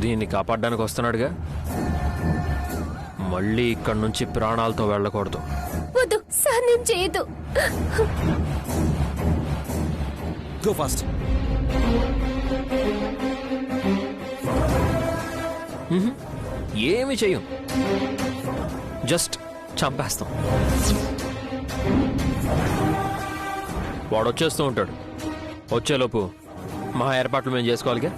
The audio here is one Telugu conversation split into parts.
దీన్ని కాపాడడానికి వస్తున్నాడుగా, మళ్ళీ ఇక్కడి నుంచి ప్రాణాలతో వెళ్ళకూడదు. వద్దు సార్, నేను చేయదు. Go fast. ఏమి చెయ్యం, జస్ట్ చంపేస్తాం. వాడు వచ్చేస్తూ ఉంటాడు. వచ్చేలోపు మా ఏర్పాట్లు మేము చేసుకోవాలిగా.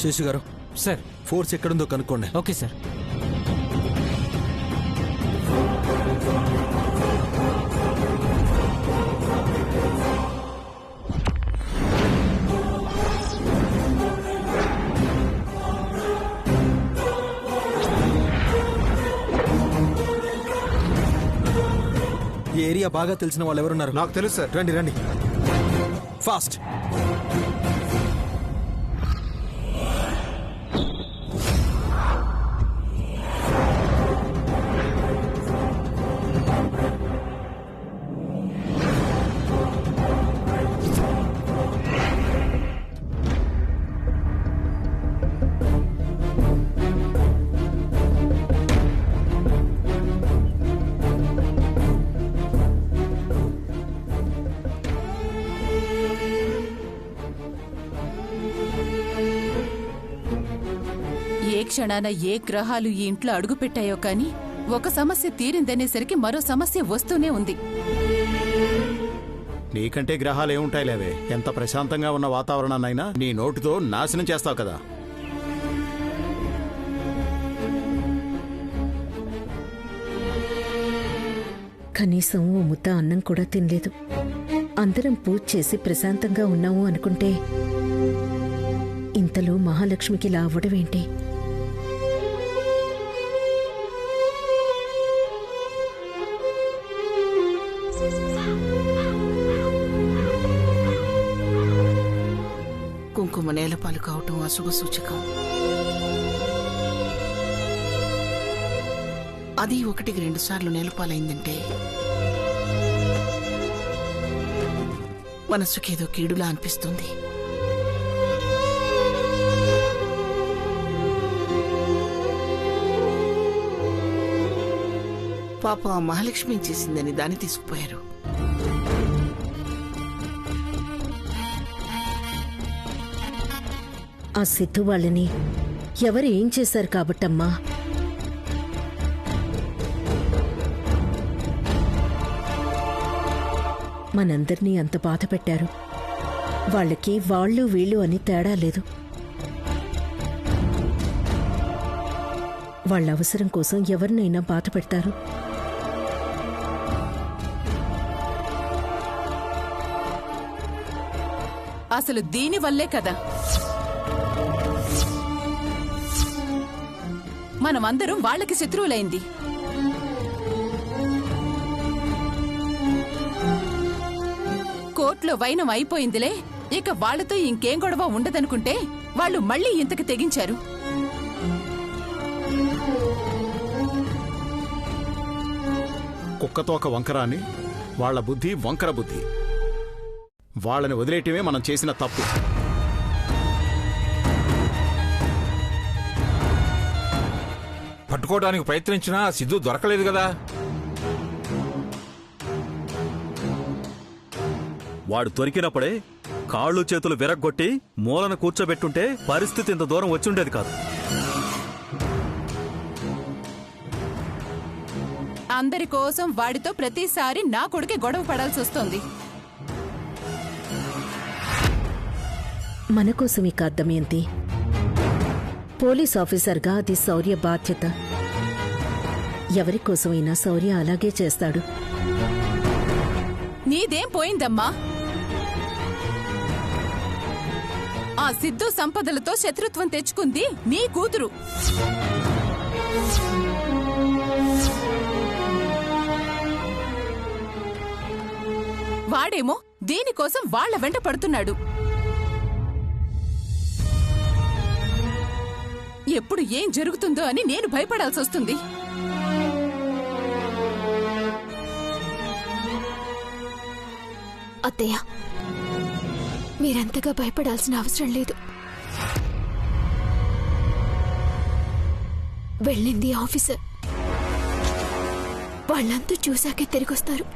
శేషు గారు, సార్. ఫోర్స్ ఎక్కడుందో కనుక్కోండి. Okay sir. ఈ ఏరియా బాగా తెలిసిన వాళ్ళు ఎవరున్నారు? నాకు తెలుసు సార్. రండి రండి, ఫాస్ట్. ఏ క్షణాన ఏ గ్రహాలు ఈ ఇంట్లో అడుగుపెట్టాయో కాని ఒక సమస్య తీరిందనేసరికి మరో సమస్య వస్తూనే ఉంది. నీకంటే గ్రహాలు ఏముంటాయి లేవే. ఎంత ప్రశాంతంగా ఉన్న వాతావరణాన్నైనా నీ నోటితో నాశనం చేస్తావు కదా. కనీసం ఓ ముద్ద అన్నం కూడా తినలేదు. అందరం పూజ చేసి ప్రశాంతంగా ఉన్నాము అనుకుంటే ఇంతలో మహాలక్ష్మికి ఇలా అవ్వడమేంటి? కుంకుమ నేలపాలు కావటం అశుభ సూచకం. అది 1-2 సార్లు నేలపాలైందంటే మనసుకేదో కీడులా అనిపిస్తుంది. పాప ఆ మహాలక్ష్మి చేసిందని దాన్ని తీసుకుపోయారు. ఆ సిద్ధు వాళ్ళని ఎవరు ఏం చేశారు కాబట్టమ్మా? మనందర్నీ అంత బాధ పెట్టారు. వాళ్ళకి వాళ్ళు వీళ్ళు అని తేడా లేదు. వాళ్ళ అవసరం కోసం ఎవరినైనా బాధ పెడతారు. అసలు దీనివల్లే కదా మనమందరం వాళ్ళకి శత్రువులైంది. కోర్టులో వైనం అయిపోయిందిలే, ఇక వాళ్లతో ఇంకేం గొడవ ఉండదనుకుంటే వాళ్ళు మళ్ళీ ఇంతకు తెగించారు. కుక్కతో ఒక వంకర అని వాళ్ల బుద్ధి వంకర బుద్ధి. వాళ్ళని వదిలేయటమే మనం చేసిన తప్పు. పట్టుకోవడానికి ప్రయత్నించినా సిద్ధు దొరకలేదు కదా. వాడు దొరికినప్పుడే కాళ్ళు చేతులు విరగ్గొట్టి మూలన కూర్చోబెట్టుంటే పరిస్థితి ఇంత దూరం వచ్చుండేది కాదు. అందరి కోసం వాడితో ప్రతిసారి నా కొడుకే గొడవ పడాల్సి వస్తోంది. మన కోసమే కాద్దమేంటి, పోలీస్ ఆఫీసర్గా అది శౌర్య బాధ్యత. ఎవరి కోసమైనా శౌర్య అలాగే చేస్తాడు. నీదేం పోయిందమ్మా? ఆ సిద్ధు సంపదలతో శత్రుత్వం తెచ్చుకుంది నీ కూతురు. వాడేమో దీనికోసం వాళ్ల వెంట పడుతున్నాడు. ఎప్పుడు ఏం జరుగుతుందో అని నేను భయపడాల్సి వస్తుంది. అత్తయ్య, మీరంతగా భయపడాల్సిన అవసరం లేదు. వెళ్ళింది ఆఫీసర్. వాళ్ళంతా చూశాకే తిరిగొస్తారు.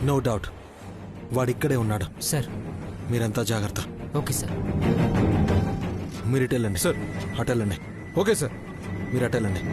నో డౌట్ వాడిక్కడే ఉన్నాడు. సార్. మీరంతా జాగ్రత్త. Okay sir. మీరు ఇటు వెళ్ళండి. సార్. అటు వెళ్ళండి. Okay sir. మీరు అటు వెళ్ళండి.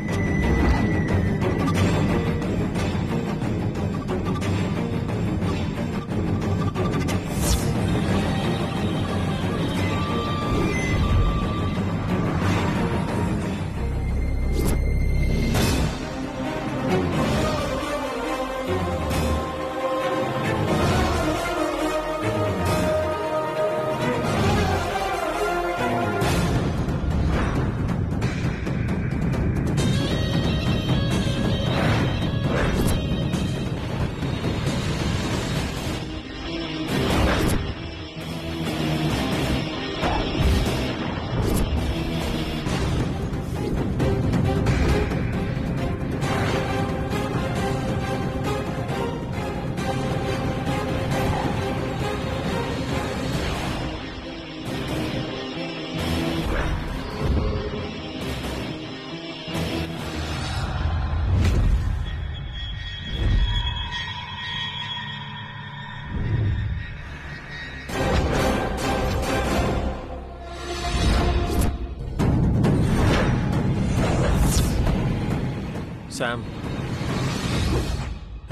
శామ్,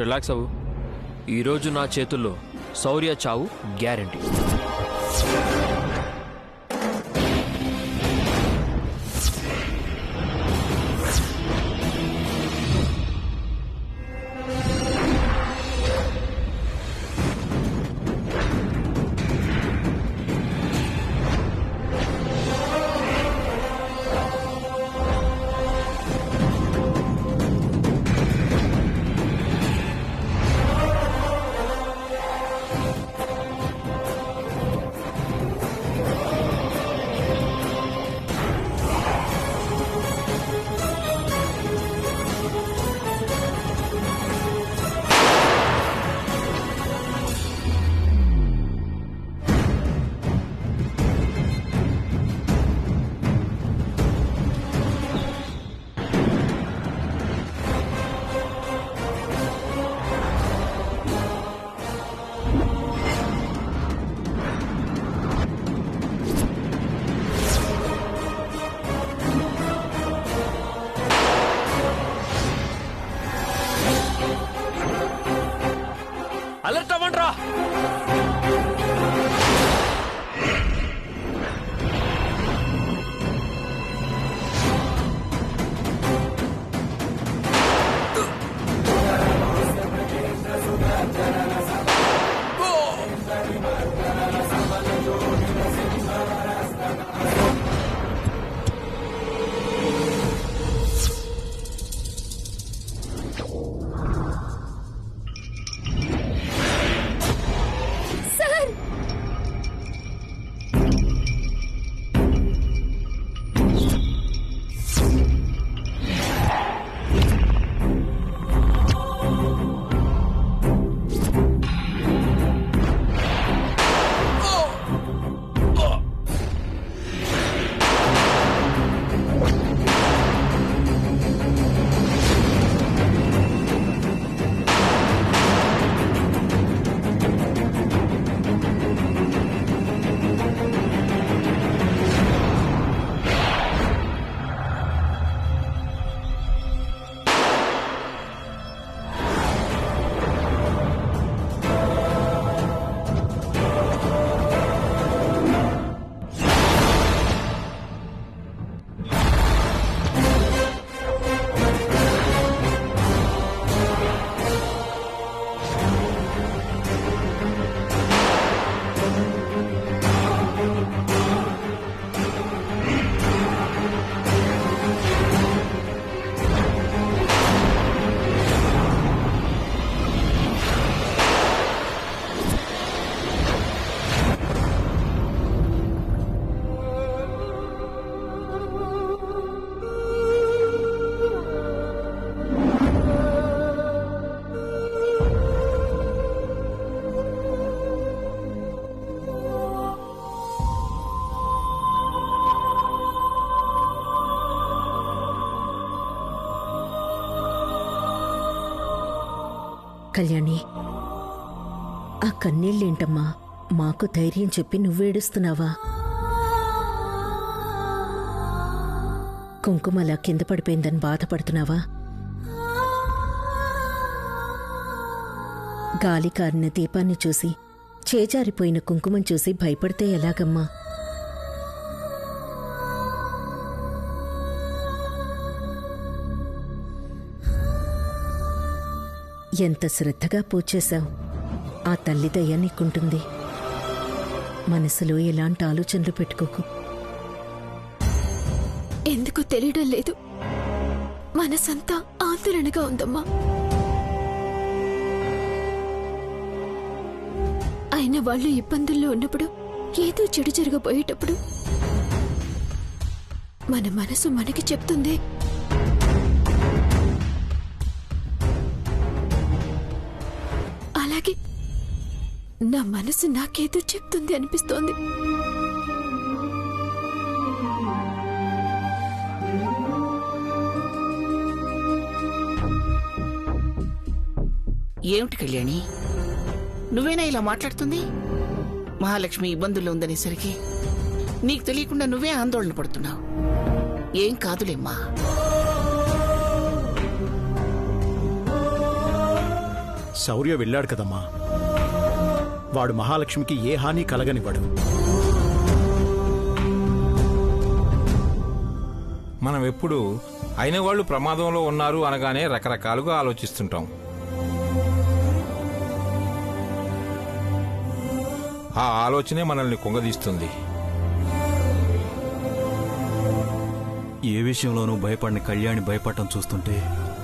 రిలాక్స్ అవ్వు. ఈరోజు నా చేతుల్లో శౌర్య చావు గ్యారంటీ. కళ్యాణి, ఆ కన్నీళ్ళేంటమ్మా? మాకు ధైర్యం చెప్పి నువ్వేడుస్తున్నావా? కుంకుమలా కింద పడిపోయిందని బాధపడుతున్నావా? గాలి కారిన దీపాన్ని చూసి, చేజారిపోయిన కుంకుమం చూసి భయపడితే ఎలాగమ్మా? ఎంత శ్రద్ధగా పూజ చేశావు. ఆ తల్లి దయ నీకుంటుంది. మనసులో ఎలాంటి ఆలోచనలు పెట్టుకోకు. ఎందుకు తెలియడం లేదు, మనసంతా ఆందోళనగా ఉందమ్మా. అయిన వాళ్ళు ఇబ్బందుల్లో ఉన్నప్పుడు, ఏదో చెడు జరగబోయేటప్పుడు మన మనసు మనకి చెప్తుంది, అలాగే నా మనసు నాకేదో చెప్తుంది అనిపిస్తోంది. ఏమిటి కళ్యాణి, నువ్వేనా ఇలా మాట్లాడుతుంది? మహాలక్ష్మి ఇబ్బందుల్లో ఉందనేసరికి నీకు తెలియకుండా నువ్వే ఆందోళన పడుతున్నావు. ఏం కాదులేమ్మా. శౌర్య వెళ్ళాడు కదమ్మా, వాడు మహాలక్ష్మికి ఏ హాని కలగనివ్వడు. మనం ఎప్పుడు అయిన వాళ్ళు ప్రమాదంలో ఉన్నారు అనగానే రకరకాలుగా ఆలోచిస్తుంటాం. ఆ ఆలోచనే మనల్ని కుంగదీస్తుంది. ఏ విషయంలోనూ భయపడిన కళ్యాణి భయపడటం చూస్తుంటే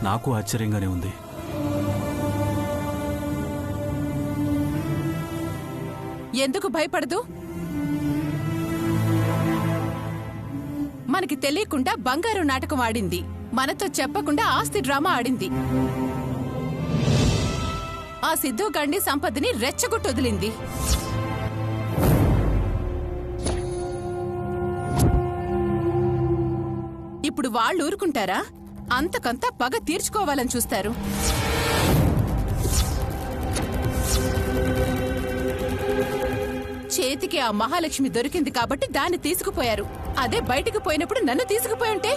నాకు ఆశ్చర్యంగానే ఉంది. ఎందుకు భయపడదు? మనకి తెలియకుండా బంగారు నాటకం ఆడింది, మనతో చెప్పకుండా ఆస్తి డ్రామా ఆడింది. ఆ సిద్ధు గండి సంపదని రెచ్చగొట్టొదిలింది. ఇప్పుడు వాళ్ళు ఊరుకుంటారా? అంతకంతా పగ తీర్చుకోవాలని చూస్తారు. చేతికి ఆ మహాలక్ష్మి దొరికింది కాబట్టి దాన్ని తీసుకుపోయారు. అదే బయటికి పోయినప్పుడు నన్ను తీసుకుపోయి ఉంటే?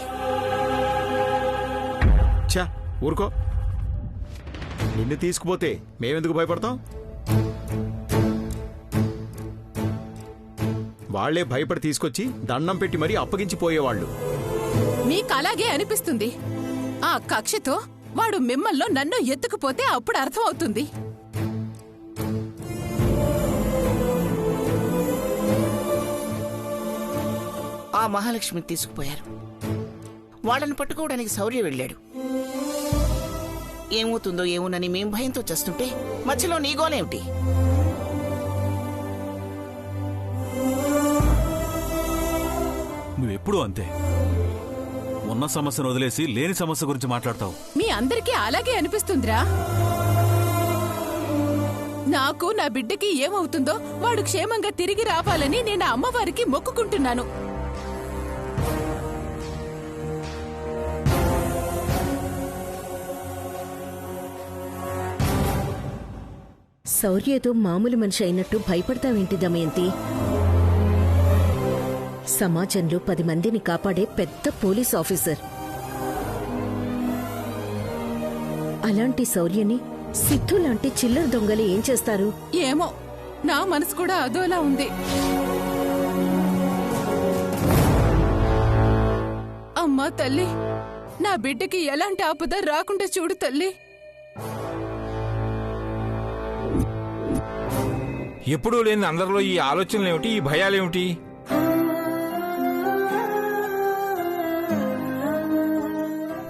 ఛా, ఊరుకో. నిన్ను తీసుకుపోతే మేమెందుకు భయపడతాం? వాళ్లే భయపడి తీసుకొచ్చి దండం పెట్టి మరీ అప్పగించిపోయేవాళ్లు. మీకు అలాగే అనిపిస్తుంది. ఆ కక్షతో వాడు మిమ్మల్లో నన్ను ఎత్తుకుపోతే అప్పుడు అర్థం అవుతుంది. ఆ మహాలక్ష్మిని తీసుకుపోయారు. వాళ్ళని పట్టుకోవడానికి శౌర్య వెళ్ళాడు. ఏమవుతుందో ఏమోనని మేం భయంతో చేస్తుంటే మధ్యలో నీ గోలేమిటి? నువ్వెప్పుడూ అంతే. ఉన్న సమస్యను వదిలేసి లేని సమస్య గురించి మాట్లాడతావు. మీ అందరికీ అలాగే అనిపిస్తుందిరా? నాకు నా బిడ్డకి ఏమవుతుందో, వాడు క్షేమంగా తిరిగి రావాలని నేను అమ్మవారికి మొక్కుకుంటున్నాను. శౌర్యేదో మామూలు మనిషి అయినట్టు భయపడతావేంటి దమయంతి? సమాజంలో 10 మందిని కాపాడే పెద్ద పోలీస్ ఆఫీసర్. అలాంటి శౌర్యని సిద్ధు లాంటి చిల్లర దొంగలు ఏం చేస్తారు? ఏమో, నా మనసు కూడా అదోలా ఉంది. అమ్మా తల్లి, నా బిడ్డకి ఎలాంటి ఆపద రాకుండా చూడు తల్లి. ఎప్పుడూ లేని అందరిలో ఈ ఆలోచనలేమిటి, ఈ భయాలేమిటి?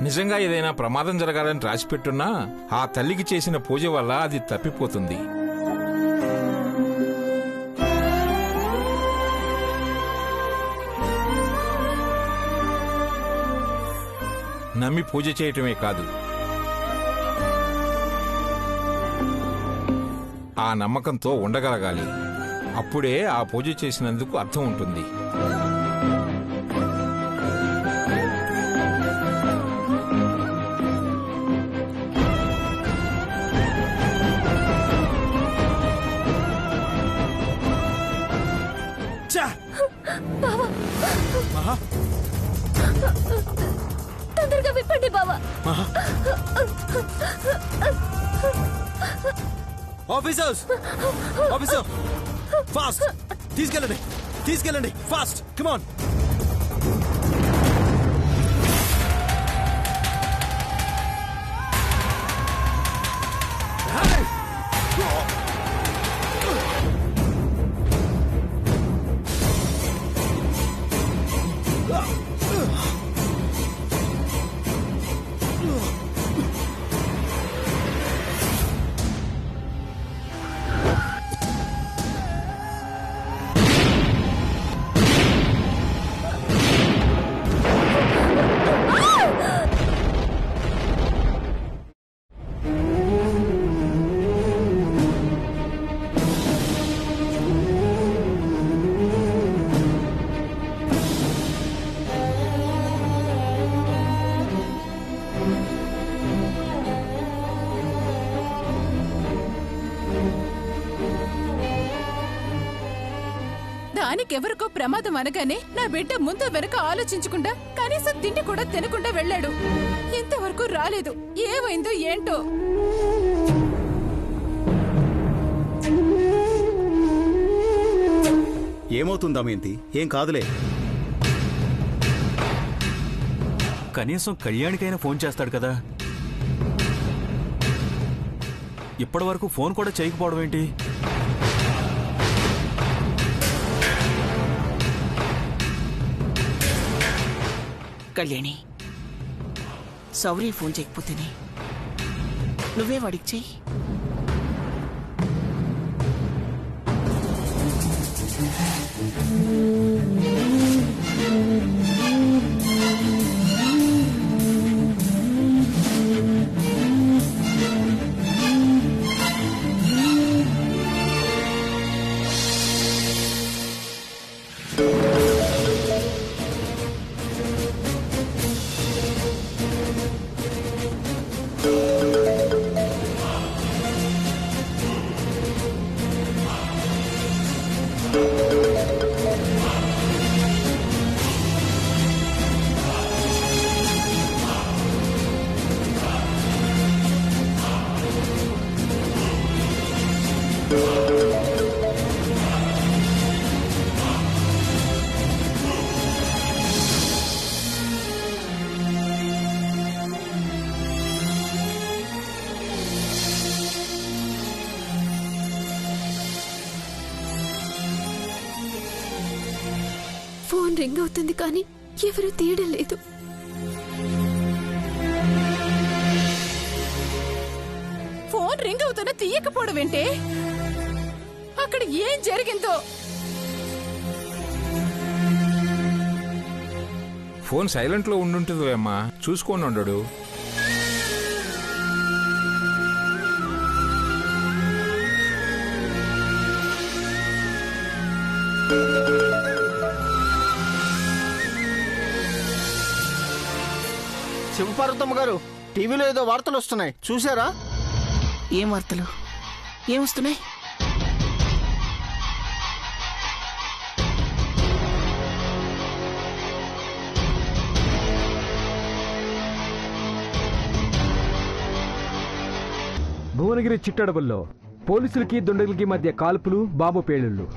నిజంగా ఏదైనా ప్రమాదం జరగాలని రాసిపెట్టున్నా ఆ తల్లికి చేసిన పూజ వల్ల అది తప్పిపోతుంది. నమ్మి పూజ చేయటమే కాదు, ఆ నమ్మకంతో ఉండగలగాలి. అప్పుడే ఆ పూజ చేసినందుకు అర్థం ఉంటుంది. తొందరగా విప్పండి బావా. ఆఫీసర్స్, ఆఫీసర్, ఫాస్ట్ తీసుకెళ్ళండి, తీసుకెళ్ళండి, ఫాస్ట్, కమ్ ఆన్. దానికెవరికో ప్రమాదం అనగానే నా బిడ్డ ముందు వెనక ఆలోచించకుండా కనీసం తిండి కూడా తినకుండా వెళ్ళాడు. ఇంతవరకు రాలేదు. ఏమైందో ఏంటో. ఏమవుతుందా దమయంతి? ఏం కాదులే. కనీసం కళ్యాణికైనా ఫోన్ చేస్తాడు కదా. ఇప్పటి వరకు ఫోన్ కూడా చేయకపోవడం ఏంటి? కళ్యాణి, సౌర్య ఫోన్ చేయకపోతేనే నువ్వే వాడికి చెయ్యి. ఫోన్ రింగ్ అవుతుంది కానీ ఎవరు తీయడం లేదు. ఫోన్ రింగ్ అవుతున్నా తీయకపోవడం ఏంటే? అక్కడ ఏం జరిగిందో. ఫోన్ సైలెంట్ లో ఉండుంటుంది అమ్మా, చూసుకొని ఉండడు. శివపార్వతమ్మ గారు, టీవీలో ఏదో వార్తలు వస్తున్నాయి, చూసారా? ఏం వార్తలు? ఏం వస్తున్నాయి? భువనగిరి చిట్టడవుల్లో పోలీసులకి దుండగులకి మధ్య కాల్పులు, బాంబు పేలుళ్లు.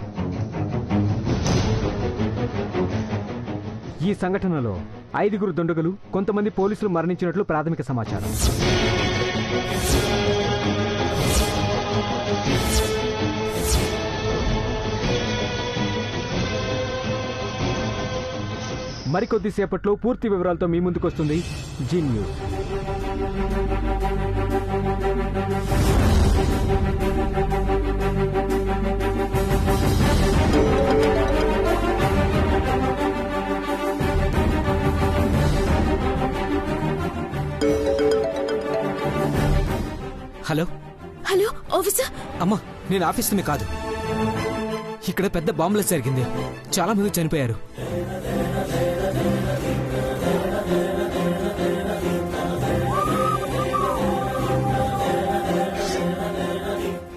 ఈ సంఘటనలో 5 దుండగులు, కొంతమంది పోలీసులు మరణించినట్లు ప్రాథమిక సమాచారం. మరికొద్దిసేపట్లో పూర్తి వివరాలతో మీ ముందుకొస్తుంది Zee News. Hello hello officer. అమ్మా, నేను ఆఫీస్ని కాదు. ఇక్కడ పెద్ద బాంబులు జరిగింది, చాలా మంది చనిపోయారు.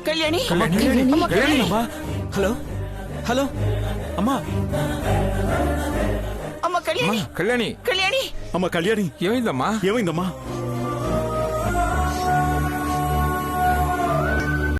కళ్యాణి, హలో హలో అమ్మా అమ్మ కళ్యాణి కళ్యాణి కళ్యాణి అమ్మ కళ్యాణి ఏమైందమ్మా ఏమైందమ్మా